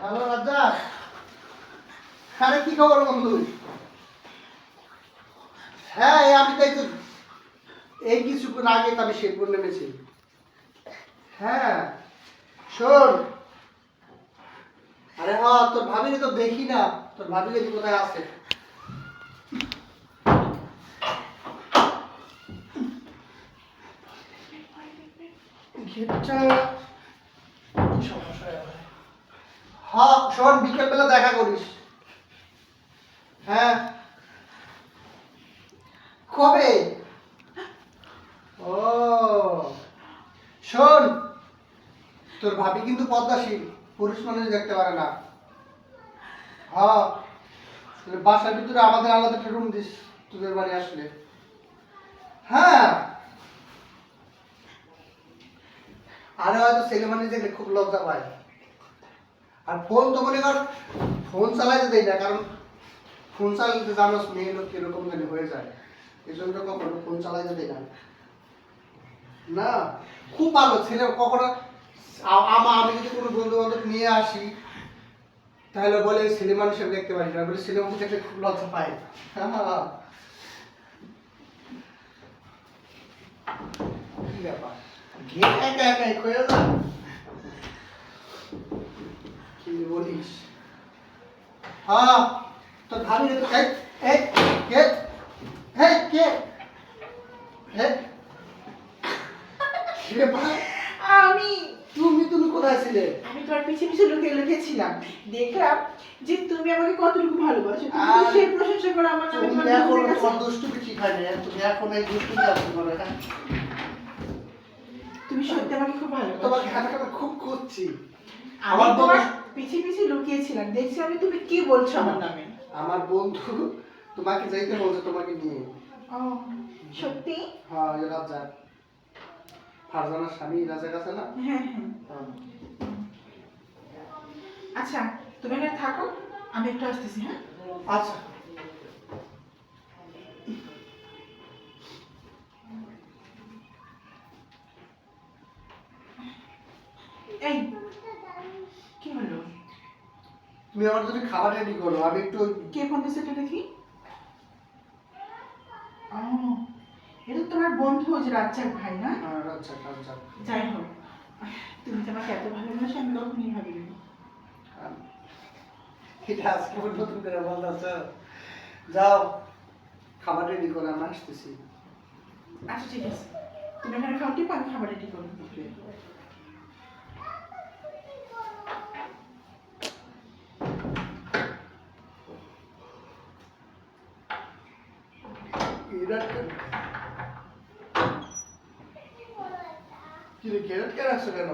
Hello Razzak, আরে কি খবর বন্ধু? হ্যাঁ আমি তাই তো এই কিছুক্ষণ আগে তো আমি শেরপুর নেমেছি। হ্যাঁ শোন, আরে হ্যাঁ তোর ভাবিকে তো দেখি না, তোর ভাবিকে তুই কোথায় আছে? গেটটা কি সমস্যা? হ্যাঁ শোন, বিকেলবেলা দেখা করিস। হ্যাঁ কবে? ও শোন, তোর ভাবি কিন্তু পদ্মাশীল, পুরুষ মানুষ দেখতে পারে না। হ্যাঁ বাসার ভিতরে আমাদের আলাদা একটা রুম দিস তোদের বাড়ি আসলে। হ্যাঁ আরে হয়তো ছেলে মানুষ দেখলে খুব লজ্জা পায়। আর ফোন তো মনে কর ফোন চালাইতে দেয় না, কারণ ফোন চালাইতে জানোস মেয়ে লোক কিরকম জানি হয়ে যায়, এই জন্য কখনো ফোন চালাইতে দেয় না। না খুব ভালো ছেলে, কখনো আমি যদি কোনো বন্ধু বান্ধব নিয়ে আসি তাহলে বলে ছেলে মানুষের দেখতে পারি না, বলে ছেলে মানুষ দেখলে খুব লজ্জা পায়। কি ব্যাপার, ঘের একা একাই খয়ে যা, কি বলিস? হ্যাঁ তোর ভাবি তো এই এই কে, এই কে, এই কে ভাই? আমি তুমি কোথায় ছিলে? আমি তোমার পিছে পিছে লুকিয়ে লুকিয়েছিলাম, দেখলাম যে তুমি আমাকে কতটুকু ভালোবাসো। তুমি তো আর সেই প্রশংসা করে আমার নামে তুমি তোমার এখন বন্ধুদের কাছে। তোমার দুষ্টুমি ঠিক হয় না, তুমি এখন এই দুষ্টুমি আসতে পারো। হ্যাঁ তুমি সত্যি আমাকে খুব ভালোবাসো। তোমাকে হাতে খুব খুঁজছি। আমি আমার তোমার বন্ধু, পিছে পিছে লুকিয়েছিলাম, দেখছি আমি তুমি কি বলছো আমার নামে। আমার বন্ধু তোমাকে যাইতে বলছে তোমাকে নিয়ে। ও সত্যি? হ্যাঁ এই রাজা, ফারজানার স্বামী রাজাক আছে না? হ্যাঁ হ্যাঁ। হ্যাঁ। আচ্ছা তুমি এখানে থাকো, আমি একটু আসতেছি। হ্যাঁ আচ্ছা এই কি হলো? তুমি আমার জন্য খাবার রেডি করো, আমি একটু কে ফোন দিচ্ছে একটু দেখি। ও এটা তোমার বন্ধু, যে রাজ্জাক ভাই না? রাজা রাজা। যাই হোক, তুমি তো আমাকে এত ভালোবাসো আমি কখনই ভাবিনি। এটা আজকে নতুন করে বলতেছ? যাও খাবার রেডি করো, আমি আসতেছি। আচ্ছা ঠিক আছে, তুমি এখানে খাও, টিপ আমি খাবার রেডি করবো। কি রে, ক্যারেট কে রাখছো কেন?